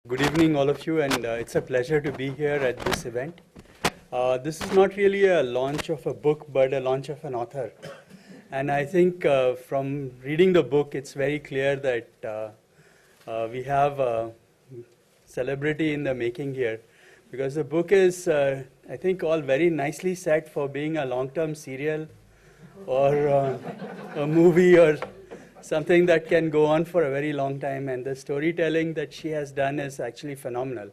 Good evening, all of you, and it's a pleasure to be here at this event. This is not really a launch of a book, but a launch of an author. And I think from reading the book, it's very clear that we have a celebrity in the making here. Because the book is, I think, all very nicely set for being a long-term serial or a movie or something that can go on for a very long time, and the storytelling that she has done is actually phenomenal.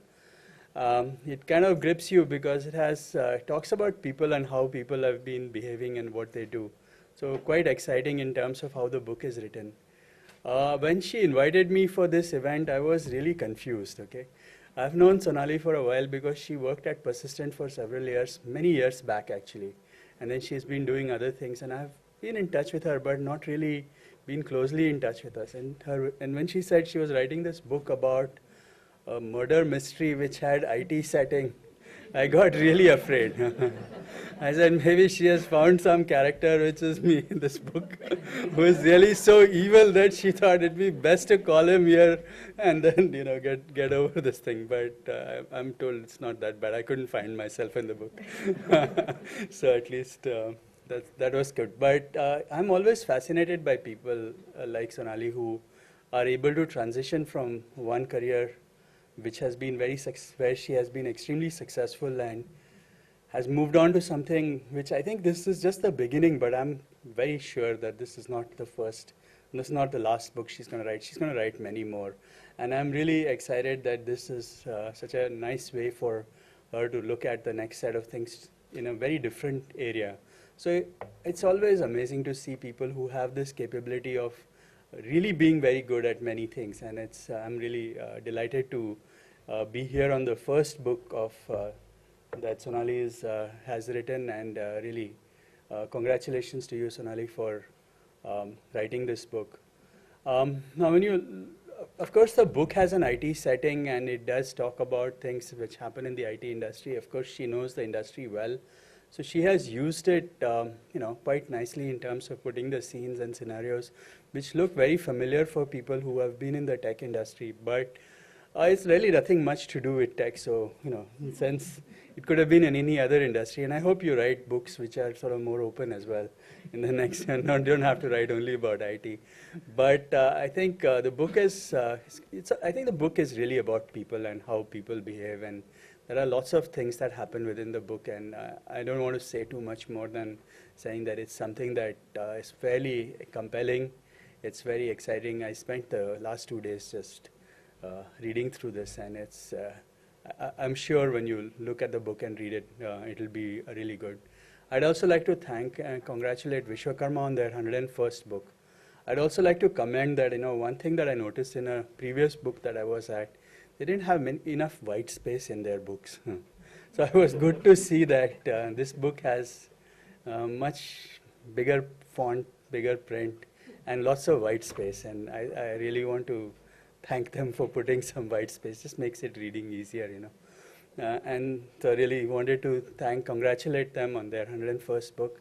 It kind of grips you because it talks about people and how people have been behaving and what they do. So quite exciting in terms of how the book is written. When she invited me for this event, I was really confused, okay? I've known Sonali for a while because she worked at Persistent for several years, many years back actually. And then she's been doing other things, and I've been in touch with her, but not really been closely in touch with us. And when she said she was writing this book about a murder mystery which had IT setting, I got really afraid. I said maybe she has found some character, which is me in this book, who is really so evil that she thought it'd be best to call him here and then get over this thing. But I'm told it's not that bad. I couldn't find myself in the book, so at least. That was good. But I'm always fascinated by people like Sonali who are able to transition from one career which has been where she has been extremely successful and has moved on to something which I think this is just the beginning, but I'm very sure that this is not the first, this is not the last book she's going to write. She's going to write many more. And I'm really excited that this is such a nice way for her to look at the next set of things in a very different area. So it's always amazing to see people who have this capability of really being very good at many things. And I'm really delighted to be here on the first book of that Sonali has written. And really, congratulations to you, Sonali, for writing this book. Now, of course, the book has an IT setting, and it does talk about things which happen in the IT industry. Of course, she knows the industry well. So she has used it, quite nicely in terms of putting the scenes and scenarios, which look very familiar for people who have been in the tech industry. But it's really nothing much to do with tech. So, in a sense, it could have been in any other industry. And I hope you write books which are sort of more open as well in the next, and don't have to write only about IT. But I think the book is, I think the book is really about people and how people behave. And there are lots of things that happen within the book, and I don't want to say too much more than saying that it's something that is fairly compelling. It's very exciting. I spent the last 2 days just reading through this, and I'm sure when you look at the book and read it, it'll be really good. I'd also like to thank and congratulate Vishwakarma on their 101st book. I'd also like to comment that, one thing that I noticed in a previous book that I was at, they didn't have enough white space in their books. So it was good to see that this book has much bigger font, bigger print, and lots of white space. And I really want to thank them for putting some white space. Just makes it reading easier, and so I really wanted to congratulate them on their 101st book.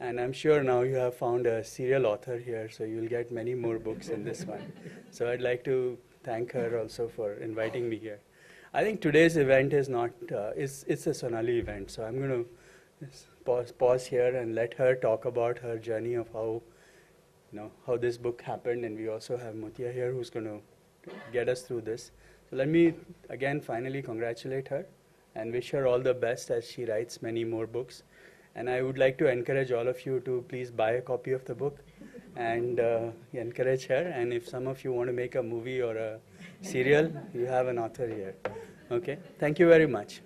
And I'm sure now you have found a serial author here, so you'll get many more books in this one. So I'd like to thank her also for inviting me here. I think today's event is not, it's a Sonali event, so I'm going to pause here and let her talk about her journey of how, how this book happened. And we also have Mutia here who's going to get us through this. So let me again finally congratulate her and wish her all the best as she writes many more books. And I would like to encourage all of you to please buy a copy of the book and encourage her. And if some of you want to make a movie or a serial, you have an author here. Okay, thank you very much.